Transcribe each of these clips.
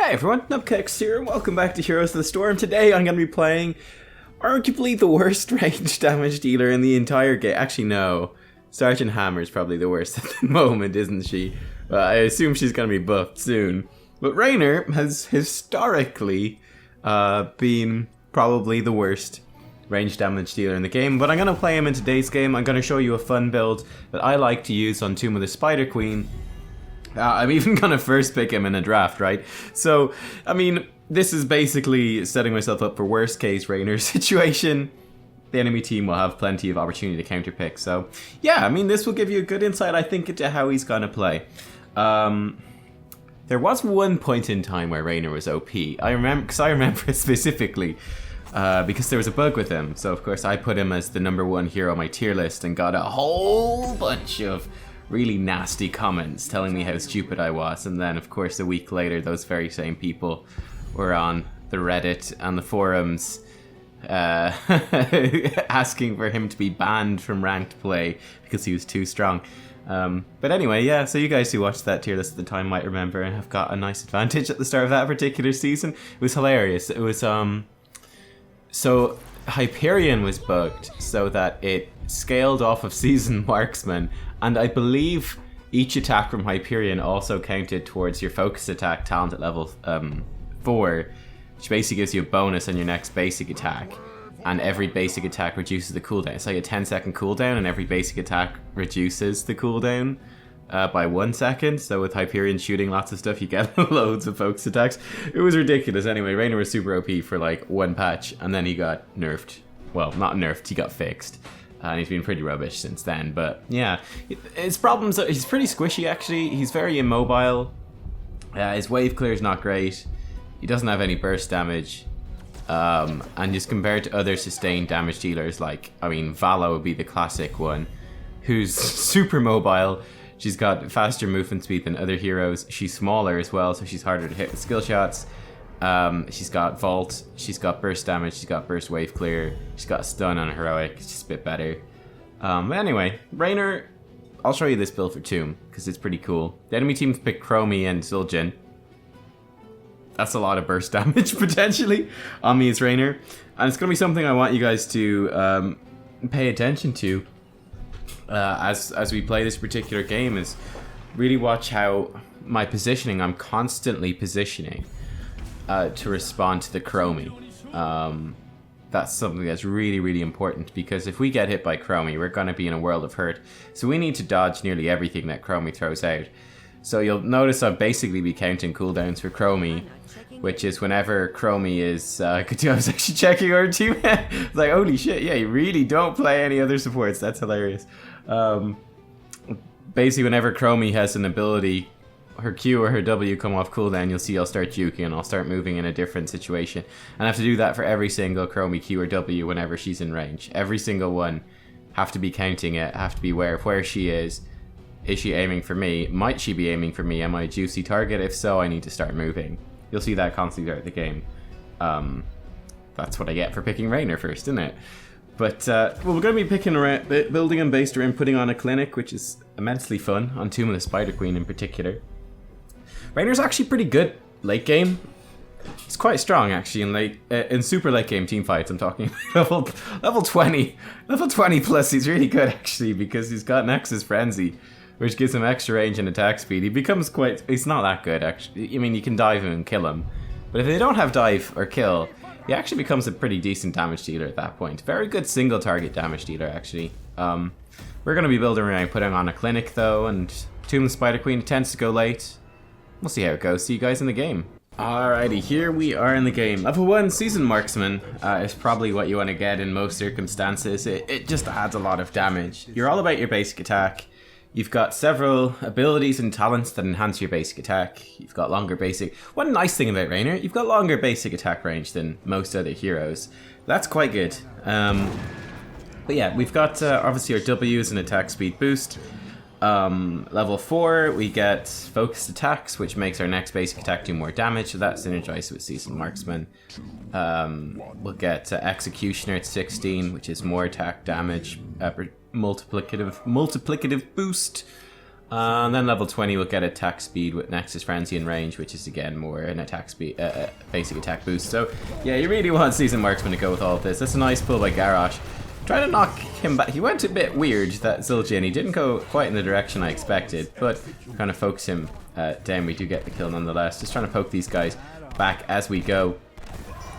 Hey everyone, Nubkeks here, and welcome back to Heroes of the Storm. Today I'm going to be playing arguably the worst range damage dealer in the entire game. Actually no, Sergeant Hammer's probably the worst at the moment, isn't she? I assume she's going to be buffed soon. But Raynor has historically been probably the worst range damage dealer in the game, but I'm going to play him in today's game. I'm going to show you a fun build that I like to use on Tomb of the Spider Queen. I'm even gonna first pick him in a draft, right? So, I mean, this is basically setting myself up for worst case Raynor situation. The enemy team will have plenty of opportunity to counterpick. So, yeah, I mean, this will give you a good insight, I think, into how he's gonna play. There was one point in time where Raynor was OP. I remember it specifically. Because there was a bug with him. So, of course, I put him as the #1 hero on my tier list and got a whole bunch of really nasty comments telling me how stupid I was, and then of course a week later those very same people were on the Reddit and the forums asking for him to be banned from ranked play because he was too strong. But anyway, yeah, so you guys who watched that tier list at the time might remember and have got a nice advantage at the start of that particular season. It was hilarious. It was so Hyperion was bugged so that it scaled off of seasoned marksman, and I believe each attack from Hyperion also counted towards your focus attack talent at level 4, which basically gives you a bonus on your next basic attack, and every basic attack reduces the cooldown. It's like a 10-second cooldown, and every basic attack reduces the cooldown by 1 second. So with Hyperion shooting lots of stuff, you get loads of focus attacks. It was ridiculous. Anyway, Raynor was super OP for like one patch, and then he got nerfed. Well, not nerfed, he got fixed. And he's been pretty rubbish since then. But yeah, his problems are he's pretty squishy actually. He's very immobile. His wave clear is not great. He doesn't have any burst damage. And just compared to other sustained damage dealers, like, I mean, Vala would be the classic one, who's super mobile. She's got faster movement speed than other heroes. She's smaller as well, so she's harder to hit with skill shots. She's got Vault, she's got burst damage, she's got burst wave clear, she's got stun on heroic, it's just a bit better. But anyway, Raynor, I'll show you this build for Tomb, because it's pretty cool. The enemy team's picked Chromie and Zul'jin. That's a lot of burst damage, potentially, on me as Raynor. And it's going to be something I want you guys to pay attention to as we play this particular game, is really watch how my positioning, I'm constantly positioning to respond to the Chromie. That's something that's really, really important, because if we get hit by Chromie, we're going to be in a world of hurt. So we need to dodge nearly everything that Chromie throws out. So you'll notice I'll basically be counting cooldowns for Chromie, which is whenever Chromie is... I was actually checking our team. Like, holy shit, yeah, you really don't play any other supports. That's hilarious. Basically, whenever Chromie has an ability, her Q or her W come off cooldown, you'll see I'll start juking and I'll start moving in a different situation. And I have to do that for every single Chromie Q or W whenever she's in range. Every single one. Have to be counting it, have to be aware of where she is. Is she aiming for me? Might she be aiming for me? Am I a juicy target? If so, I need to start moving. You'll see that constantly throughout the game. That's what I get for picking Raynor first, isn't it? But, well, we're going to be picking around, building and based around putting on a clinic, which is immensely fun, on Tomb of the Spider Queen in particular. Raynor's actually pretty good late game. He's quite strong actually in super late game team fights. I'm talking level 20. Level 20 plus, he's really good actually, because he's got Nexus Frenzy, which gives him extra range and attack speed. He becomes quite... He's not that good actually. I mean, you can dive him and kill him. But if they don't have dive or kill, he actually becomes a pretty decent damage dealer at that point. Very good single target damage dealer actually. We're going to be building around putting on a clinic though, and Tomb of the Spider Queen tends to go late. We'll see how it goes. See you guys in the game. Alrighty, here we are in the game. Level 1 Seasoned Marksman is probably what you want to get in most circumstances. It just adds a lot of damage. You're all about your basic attack. You've got several abilities and talents that enhance your basic attack. You've got longer basic... One nice thing about Raynor, you've got longer basic attack range than most other heroes. That's quite good. But yeah, we've got obviously our W is an attack speed boost. Level 4, we get focused attacks, which makes our next basic attack do more damage, so that's synergized with Seasoned Marksman. We'll get Executioner at 16, which is more attack damage, multiplicative boost. And then level 20 will get attack speed with Nexus Frenzy and range, which is again more an attack speed, basic attack boost. So yeah, you really want Seasoned Marksman to go with all of this. That's a nice pull by Garrosh. Trying to knock him back. He went a bit weird, that Zul'jin. He didn't go quite in the direction I expected, but kind of focus him down. We do get the kill nonetheless. Just trying to poke these guys back as we go.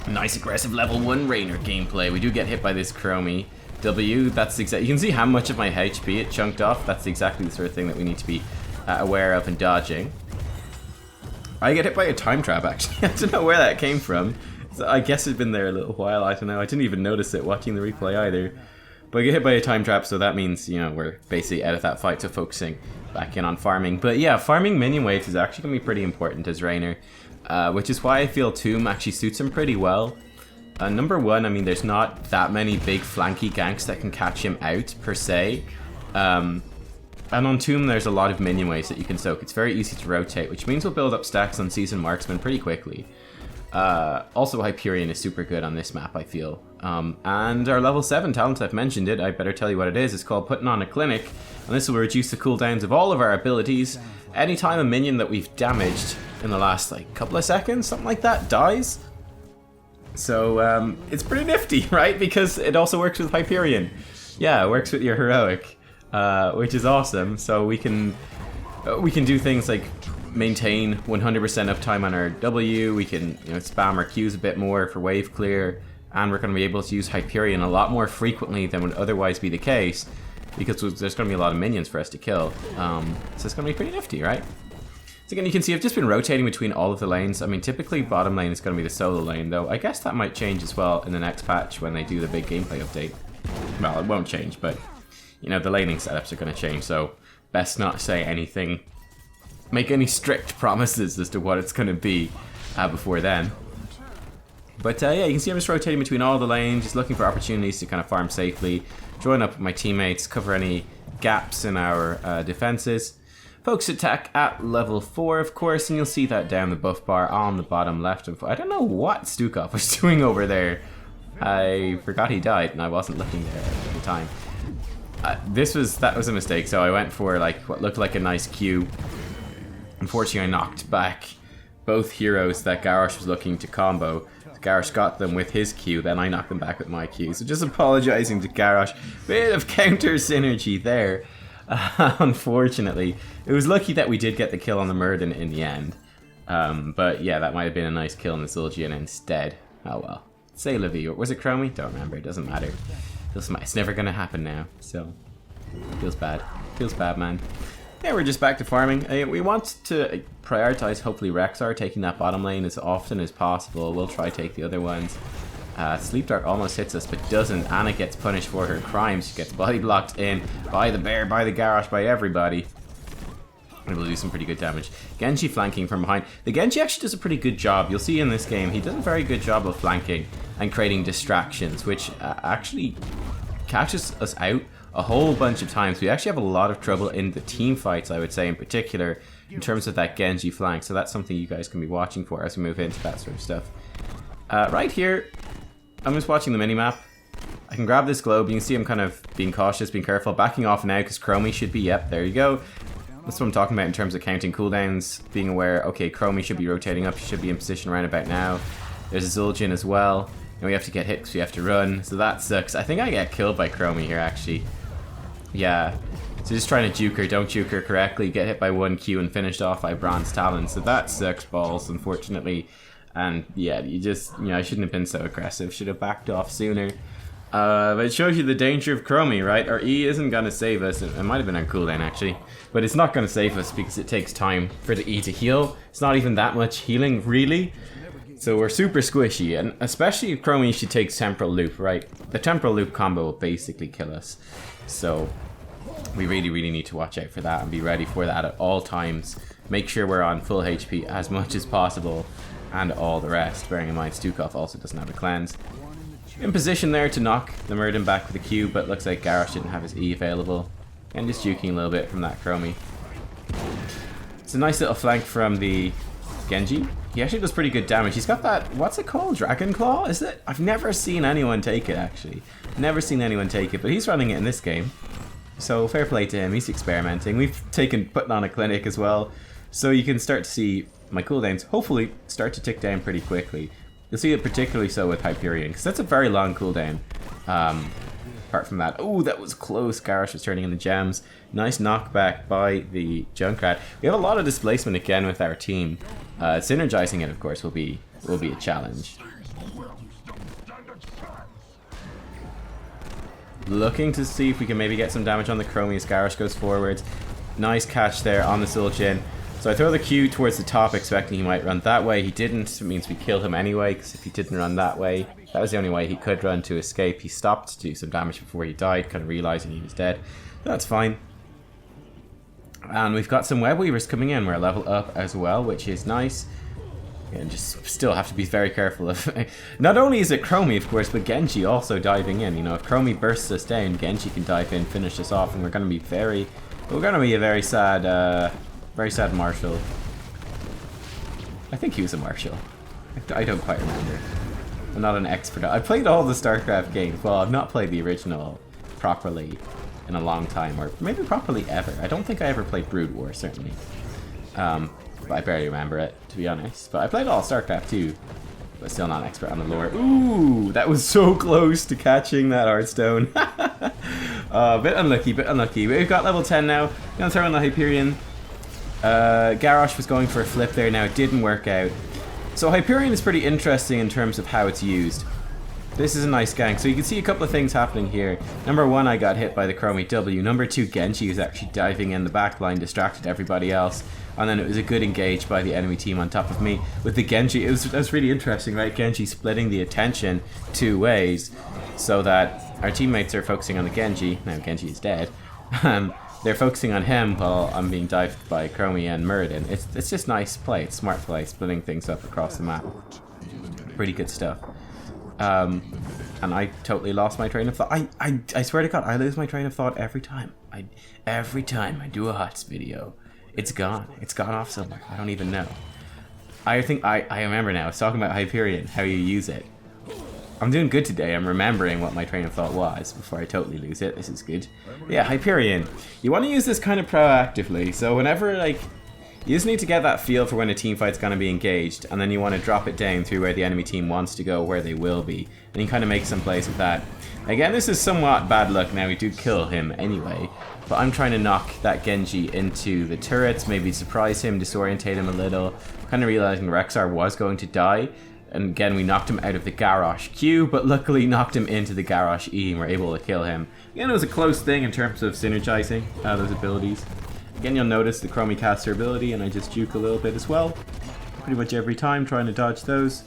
Nice aggressive level 1 Raynor gameplay. We do get hit by this Chromie W. That's exactly. You can see how much of my HP it chunked off. That's exactly the sort of thing that we need to be aware of and dodging. I get hit by a time trap actually. I don't know where that came from. So I guess it's been there a little while. I don't know. I didn't even notice it watching the replay either. But I get hit by a time trap, so that means, you know, we're basically out of that fight, so focusing back in on farming. But yeah, farming minion waves is actually going to be pretty important as Raynor, which is why I feel Tomb actually suits him pretty well. Number one, I mean, there's not that many big flanky ganks that can catch him out, per se. And on Tomb, there's a lot of minion waves that you can soak. It's very easy to rotate, which means we'll build up stacks on Seasoned Marksman pretty quickly. Also, Hyperion is super good on this map, I feel. And our level 7 talent, I've mentioned it, I better tell you what it is. It's called Puttin on a Clinic, and this will reduce the cooldowns of all of our abilities. Anytime a minion that we've damaged in the last, like, couple of seconds, something like that, dies. So, it's pretty nifty, right? Because it also works with Hyperion. Yeah, it works with your heroic, which is awesome. So we can do things like maintain 100% uptime on our W. We can, you know, spam our Qs a bit more for wave clear, and we're going to be able to use Hyperion a lot more frequently than would otherwise be the case, because there's going to be a lot of minions for us to kill. So it's going to be pretty nifty, right? So again, you can see I've just been rotating between all of the lanes. I mean, typically bottom lane is going to be the solo lane, though I guess that might change as well in the next patch when they do the big gameplay update. Well, it won't change, but, you know, the laning setups are going to change, so best not say anything, make any strict promises as to what it's going to be before then. But yeah, you can see I'm just rotating between all the lanes, just looking for opportunities to kind of farm safely, join up with my teammates, cover any gaps in our defenses. Focus attack at level 4, of course, and you'll see that down the buff bar on the bottom left. I don't know what Stukov was doing over there. I forgot he died, and I wasn't looking there at the time. That was a mistake, so I went for like what looked like a nice Q. Unfortunately, I knocked back both heroes that Garrosh was looking to combo. Garrosh got them with his Q, then I knocked them back with my Q. So just apologizing to Garrosh. Bit of counter synergy there. Unfortunately. It was lucky that we did get the kill on the Murden in the end. But yeah, that might have been a nice kill on the Zul'jin instead. Oh well. Say la vie. Or was it Chromie? Don't remember. It doesn't matter. It's never going to happen now. So, feels bad. Feels bad, man. Yeah, we're just back to farming. We want to prioritize, hopefully, Rexar taking that bottom lane as often as possible. We'll try take the other ones. Sleep Dart almost hits us, but doesn't. Anna gets punished for her crimes. She gets body blocked in by the bear, by the Garrosh, by everybody. And we'll do some pretty good damage. Genji flanking from behind. The Genji actually does a pretty good job. You'll see in this game, he does a very good job of flanking and creating distractions, which actually catches us out a whole bunch of times. We actually have a lot of trouble in the team fights, I would say, in particular, in terms of that Genji flank. So that's something you guys can be watching for as we move into that sort of stuff. Right here, I'm just watching the minimap. I can grab this globe. You can see I'm kind of being cautious, being careful, backing off now because Chromie should be, yep, there you go. That's what I'm talking about in terms of counting cooldowns, being aware, okay, Chromie should be rotating up, she should be in position right about now. There's a Zul'jin as well, and we have to get hit because we have to run, so that sucks. I think I get killed by Chromie here, actually. Yeah, so just trying to juke her, don't juke her correctly, get hit by one Q and finished off by Bronze Talon, so that sucks balls, unfortunately. And yeah, I shouldn't have been so aggressive, should have backed off sooner. But it shows you the danger of Chromie, right? Our E isn't going to save us. It might have been on cooldown, actually. But it's not going to save us because it takes time for the E to heal. It's not even that much healing, really. So we're super squishy. And especially if Chromie, she takes Temporal Loop, right? The Temporal Loop combo will basically kill us. So we really, really need to watch out for that and be ready for that at all times. Make sure we're on full HP as much as possible. And all the rest. Bearing in mind, Stukov also doesn't have a cleanse. In position there to knock the Murden back with a Q, but looks like Garrosh didn't have his E available. And just juking a little bit from that Chromie. It's a nice little flank from the Genji. He actually does pretty good damage. He's got that, what's it called? Dragon Claw, is it? I've never seen anyone take it, actually. Never seen anyone take it, but he's running it in this game. So fair play to him, he's experimenting. We've putting on a clinic as well, so you can start to see my cooldowns hopefully start to tick down pretty quickly. You'll see it particularly so with Hyperion, because that's a very long cooldown. Apart from that, oh, that was close. Garrosh was turning in the gems. Nice knockback by the Junkrat. We have a lot of displacement again with our team. Synergizing it, of course, will be a challenge. Looking to see if we can maybe get some damage on the Chromie as Garrosh goes forwards. Nice catch there on the Zul'jin. So I throw the Q towards the top, expecting he might run that way. He didn't. It means we killed him anyway, because if he didn't run that way, that was the only way he could run to escape. He stopped to do some damage before he died, kind of realizing he was dead. That's fine. And we've got some web weavers coming in. We're a level up as well, which is nice. And just still have to be very careful of. Not only is it Chromie, of course, but Genji also diving in. You know, if Chromie bursts us down, Genji can dive in, finish us off, and we're going to be a very sad Marshal. I think he was a Marshal. I don't quite remember. I'm not an expert. I played all the StarCraft games. Well, I've not played the original properly in a long time, or maybe properly ever. I don't think I ever played Brood War, certainly. But I barely remember it, to be honest. But I played all StarCraft 2, but still not an expert on the lore. Ooh, that was so close to catching that Hearthstone. Bit unlucky. We've got level 10 now. Gonna throw in the Hyperion. Garrosh was going for a flip there. Now it didn't work out. So Hyperion is pretty interesting in terms of how it's used. This is a nice gank. So you can see a couple of things happening here. Number one, I got hit by the Chromie W. Number two, Genji was actually diving in the back line, distracted everybody else. And then it was a good engage by the enemy team on top of me. With the Genji, it was really interesting, right? Genji splitting the attention two ways so that our teammates are focusing on the Genji. Now Genji is dead. They're focusing on him while I'm being dived by Chromie and Muradin. It's just nice play. It's smart play, splitting things up across the map. Pretty good stuff. And I totally lost my train of thought. I swear to God, I lose my train of thought every time. Every time I do a HOTS video, it's gone. It's gone off somewhere. I don't even know. I think I remember now. I was talking about Hyperion, how you use it. I'm doing good today. I'm remembering what my train of thought was before I totally lose it. This is good. Yeah, Hyperion. You want to use this kind of proactively. So whenever, like, you just need to get that feel for when a team fight's going to be engaged, and then you want to drop it down through where the enemy team wants to go, where they will be. And you kind of make some plays with that. Again, this is somewhat bad luck. Now, we do kill him anyway. But I'm trying to knock that Genji into the turrets, maybe surprise him, disorientate him a little. Kind of realizing Rexar was going to die. And again, we knocked him out of the Garrosh Q, but luckily knocked him into the Garrosh E and were able to kill him. Again, it was a close thing in terms of synergizing those abilities. Again, you'll notice the Chromie caster ability, and I just juke a little bit as well. Pretty much every time, trying to dodge those.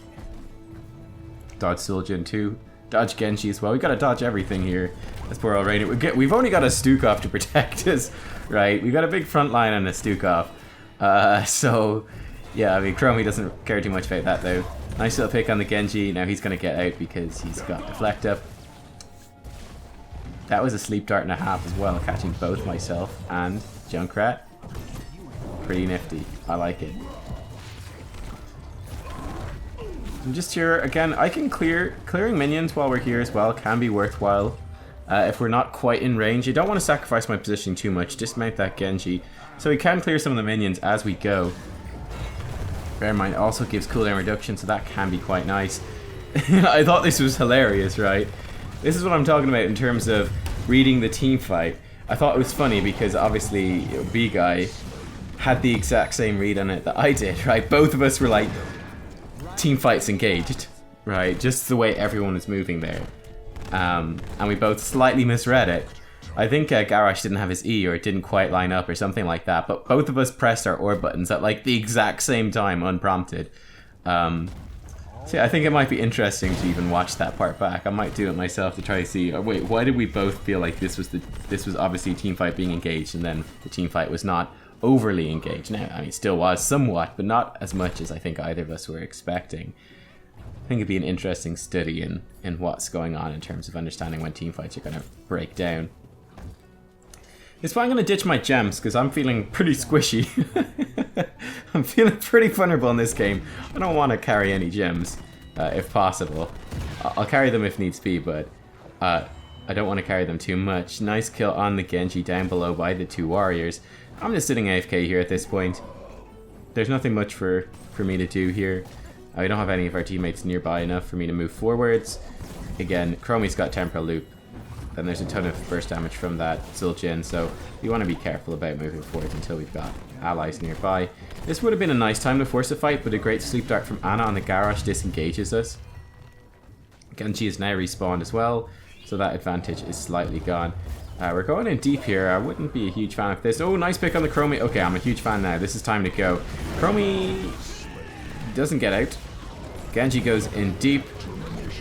Dodge Zul'jin too. Dodge Genji as well. We've got to dodge everything here. That's poor old Raynor. We've only got a Stukov to protect us, right? We've got a big front line and a Stukov. So, yeah, I mean, Chromie doesn't care too much about that, though. Nice little pick on the Genji. Now he's going to get out because he's got Deflect up. That was a sleep dart and a half as well, catching both myself and Junkrat. Pretty nifty. I like it. I'm just here again. I can clearing minions while we're here as well can be worthwhile if we're not quite in range. You don't want to sacrifice my positioning too much. Dismount that Genji, so we can clear some of the minions as we go. Bear in mind, it also gives cooldown reduction, so that can be quite nice. I thought this was hilarious, right? This is what I'm talking about in terms of reading the team fight. I thought it was funny because obviously B-Guy had the exact same read on it that I did, right? Both of us were like, team fights engaged, right? Just the way everyone was moving there. And we both slightly misread it. I think Garrosh didn't have his E, or it didn't quite line up or something like that, but both of us pressed our OR buttons at like the exact same time, unprompted. So yeah, I think it might be interesting to even watch that part back. I might do it myself to try to see, oh, wait, why did we both feel like this was obviously team fight being engaged, and then the team fight was not overly engaged? Now, I mean, it still was somewhat, but not as much as I think either of us were expecting. I think it'd be an interesting study in what's going on in terms of understanding when team fights are going to break down. It's why I'm going to ditch my gems, because I'm feeling pretty squishy. I'm feeling pretty vulnerable in this game. I don't want to carry any gems, if possible. I'll carry them if needs be, but I I don't want to carry them too much. Nice kill on the Genji down below by the 2 warriors. I'm just sitting AFK here at this point. There's nothing much for me to do here. We don't have any of our teammates nearby enough for me to move forwards. Again, Chromie's got Temporal Loop. Then there's a ton of burst damage from that Zul'jin, so we want to be careful about moving forward until we've got allies nearby. This would have been a nice time to force a fight, but a great sleep dart from Ana on the Garrosh disengages us. Genji is now respawned as well, so that advantage is slightly gone. We're going in deep here. I wouldn't be a huge fan of this. Oh, nice pick on the Chromie. Okay, I'm a huge fan now. This is time to go. Chromie doesn't get out. Genji goes in deep,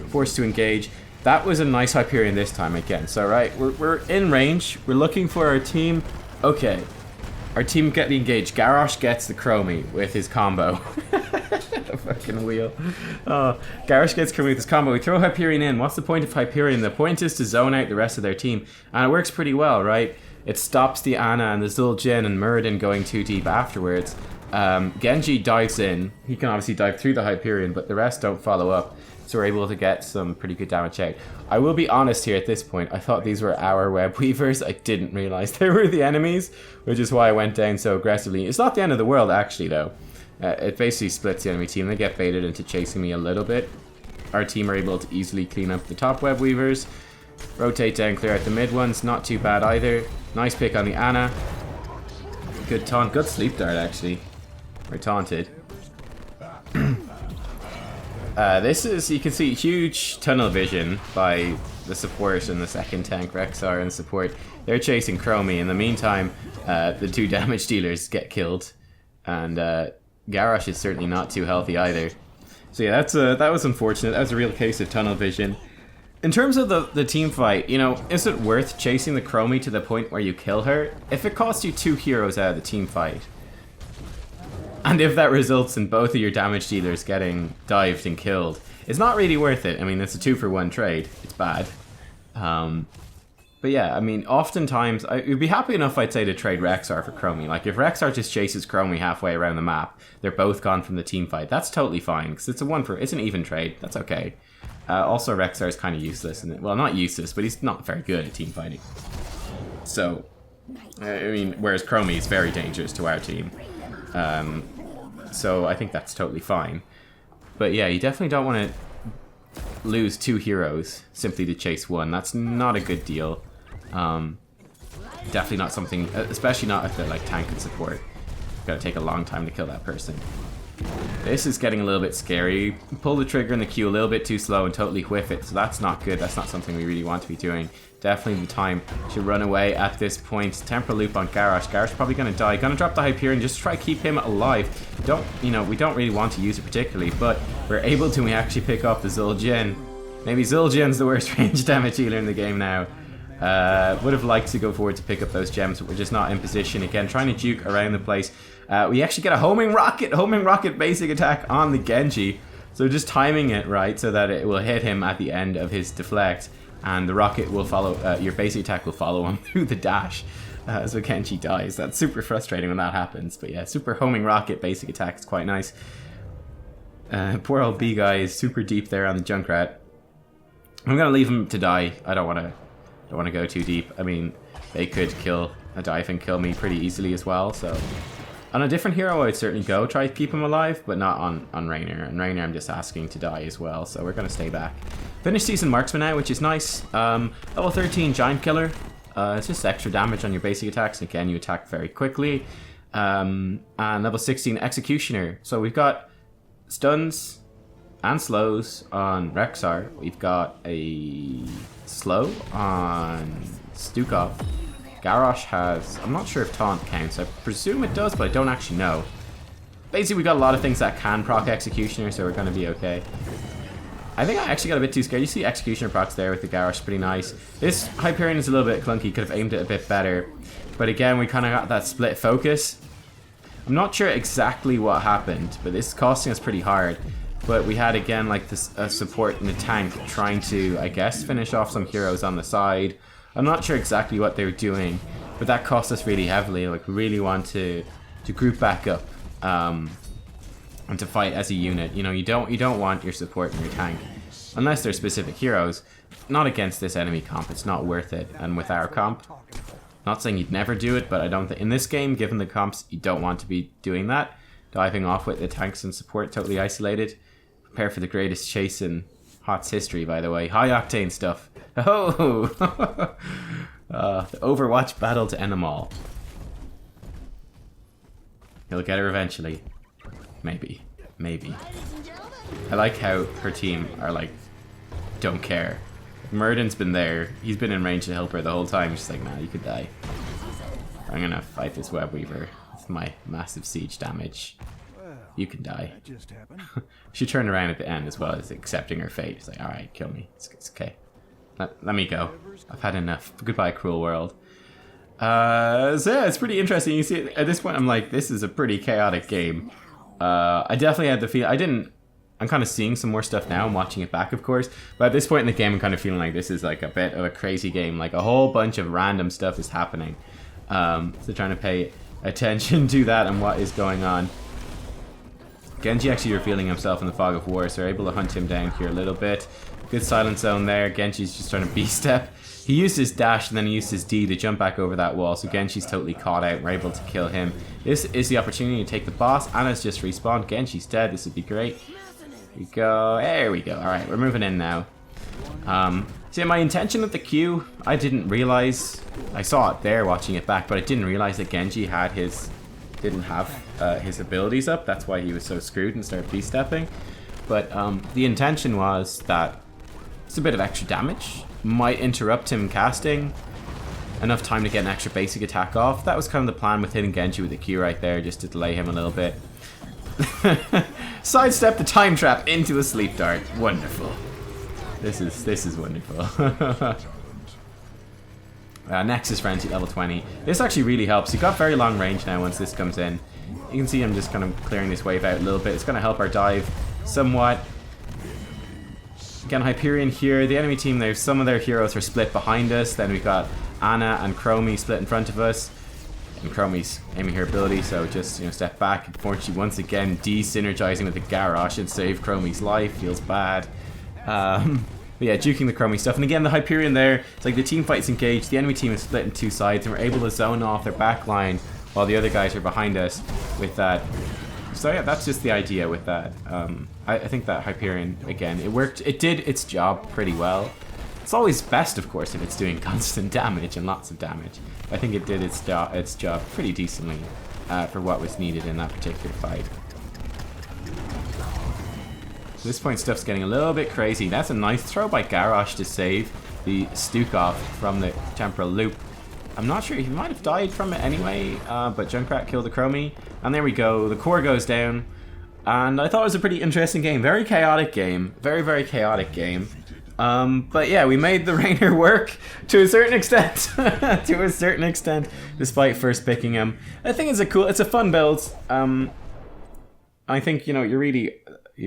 forced to engage. That was a nice Hyperion this time again. So, right, we're in range. We're looking for our team. Okay, our team get the engage. Garrosh gets the Chromie with his combo. The fucking wheel. Oh, Garrosh gets Chromie with his combo. We throw Hyperion in. What's the point of Hyperion? The point is to zone out the rest of their team. And it works pretty well, right? It stops the Ana and the Zul'jin and Muradin going too deep afterwards. Genji dives in. He can obviously dive through the Hyperion, but the rest don't follow up. So we're able to get some pretty good damage out. I will be honest here at this point. I thought these were our web weavers. I didn't realize they were the enemies, which is why I went down so aggressively. It's not the end of the world, actually, though. It basically splits the enemy team. They get baited into chasing me a little bit. Our team are able to easily clean up the top web weavers. Rotate down, clear out the mid ones. Not too bad either. Nice pick on the Ana. Good taunt. Good sleep dart, actually. We're taunted. This is, you can see, huge tunnel vision by the support and the second tank, Rexar and support. They're chasing Chromie. In the meantime, the 2 damage dealers get killed. And Garrosh is certainly not too healthy either. So yeah, that was unfortunate. That was a real case of tunnel vision. In terms of the team fight, you know, is it worth chasing the Chromie to the point where you kill her? If it costs you 2 heroes out of the team fight, and if that results in both of your damage dealers getting dived and killed, it's not really worth it. I mean, it's a 2-for-1 trade. It's bad. But yeah, I mean, oftentimes, I'd be happy enough, I'd say, to trade Rexar for Chromie. Like, if Rexar just chases Chromie halfway around the map, they're both gone from the team fight. That's totally fine, because it's an even trade. That's okay. Also, Rexar is kind of useless. Well, not useless, but he's not very good at team fighting. So, I mean, whereas Chromie is very dangerous to our team. So I think that's totally fine. But yeah, you definitely don't want to lose 2 heroes simply to chase 1. That's not a good deal. Definitely not something, especially not if they're like tank and support. Gotta take a long time to kill that person. This is getting a little bit scary. Pull the trigger in the queue a little bit too slow and totally whiff it, so that's not good. That's not something we really want to be doing. Definitely the time to run away at this point. Temporal Loop on Garrosh. Garrosh probably going to die. Going to drop the Hyperion just to try to keep him alive. We don't really want to use it particularly, but we're able to. We actually pick up the Zul'jin. Maybe Zul'jin's the worst range damage healer in the game now. Would have liked to go forward to pick up those gems, but we're just not in position. Again, trying to juke around the place. We actually get a homing rocket basic attack on the Genji. So just timing it right so that it will hit him at the end of his deflect. And the rocket will follow, your basic attack will follow him through the dash. So Genji dies. That's super frustrating when that happens. But yeah, super homing rocket basic attack is quite nice. Poor old B guy is super deep there on the Junkrat. I'm gonna leave him to die. I don't wanna go too deep. I mean, they could kill a dive and kill me pretty easily as well. So on a different hero, I'd certainly go try to keep him alive, but not on Raynor. And Raynor, I'm just asking to die as well. So we're gonna stay back. Finished season marksman now, which is nice. Level 13 giant killer. It's just extra damage on your basic attacks. And again, you attack very quickly. And level 16 executioner. So we've got stuns and slows on Rexar. We've got a slow on Stukov. Garrosh has, I'm not sure if taunt counts. I presume it does, but I don't actually know. Basically, we got a lot of things that can proc executioner, so we're going to be okay. I think I actually got a bit too scared. You see executioner procs there with the Garrosh, pretty nice. This Hyperion is a little bit clunky, could have aimed it a bit better. But again, we kind of got that split focus. I'm not sure exactly what happened, but this is costing us pretty hard. But we had, again, like this support in the tank trying to, I guess, finish off some heroes on the side. I'm not sure exactly what they were doing, but that cost us really heavily. Like, we really want to group back up and to fight as a unit. You know, you don't want your support and your tank unless they're specific heroes. Not against this enemy comp, it's not worth it. And with our comp, not saying you'd never do it, but I don't think in this game, given the comps, you don't want to be doing that. Diving off with the tanks and support totally isolated. Prepare for the greatest chase in HOTS history, by the way. High octane stuff. Oh! The Overwatch battle to end them all. He'll get her eventually. Maybe. Maybe. I like how her team are like, don't care. Murden's been there. He's been in range to help her the whole time. She's like, nah, you could die. I'm gonna fight this web weaver with my massive siege damage. You can die. She turned around at the end as well as accepting her fate. She's like, alright, kill me. It's okay. Let me go. I've had enough. Goodbye, cruel world. So yeah, it's pretty interesting. You see, at this point, I'm like, this is a pretty chaotic game. I definitely had the feel. I'm kind of seeing some more stuff now. I'm watching it back, of course. But at this point in the game, I'm kind of feeling like this is like a bit of a crazy game. Like a whole bunch of random stuff is happening. So trying to pay attention to that and what is going on. Genji actually revealing himself in the fog of war, so we're able to hunt him down here a little bit. Good silent zone there. Genji's just trying to B-step. He used his dash and then he used his D to jump back over that wall, so Genji's totally caught out. We're able to kill him. This is the opportunity to take the boss. Anna's just respawned. Genji's dead. This would be great. We go. There we go. Alright, we're moving in now. See, my intention with the Q, I didn't realize. I saw it there watching it back, but I didn't realize that Genji had didn't have his abilities up. That's why he was so screwed and started B-stepping. But the intention was that it's a bit of extra damage. Might interrupt him casting. Enough time to get an extra basic attack off. That was kind of the plan with hitting Genji with the Q right there, just to delay him a little bit. Sidestep the time trap into a sleep dart. Wonderful. This is wonderful. Nexus Frenzy level 20. This actually really helps. You've got very long range now once this comes in. You can see I'm just kind of clearing this wave out a little bit. It's going to help our dive somewhat. Again, Hyperion here. The enemy team, there's some of their heroes are split behind us. Then we've got Anna and Chromie split in front of us. And Chromie's aiming her ability, so just, step back. Unfortunately, once again, de-synergizing with the Garrosh and save Chromie's life. Feels bad. But yeah, juking the Chromie stuff. And again, the Hyperion there, it's like the team fight's engaged. The enemy team is split in two sides, and we're able to zone off their back line while the other guys are behind us with that. So yeah, that's just the idea with that. I think that Hyperion, again, it worked. It did its job pretty well. It's always best, of course, if it's doing constant damage and lots of damage. I think it did its job pretty decently for what was needed in that particular fight. At this point, stuff's getting a little bit crazy. That's a nice throw by Garrosh to save the Stukov from the temporal loop. I'm not sure, he might have died from it anyway, but Junkrat killed the Chromie. And there we go, the core goes down. And I thought it was a pretty interesting game. Very chaotic game. Very, very chaotic game. But yeah, we made the Raynor work to a certain extent. To a certain extent, despite first picking him. I think it's a fun build. I think, you're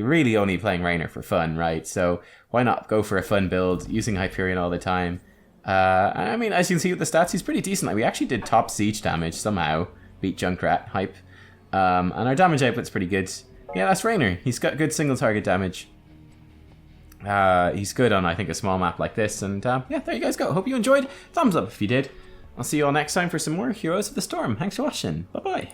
really only playing Raynor for fun, right? So why not go for a fun build using Hyperion all the time? I mean, as you can see with the stats, he's pretty decent. Like, we actually did top siege damage somehow. Beat Junkrat, Hype. And our damage output's pretty good. Yeah, that's Raynor. He's got good single target damage. He's good on, I think, a small map like this. And yeah, there you guys go. Hope you enjoyed. Thumbs up if you did. I'll see you all next time for some more Heroes of the Storm. Thanks for watching. Bye-bye.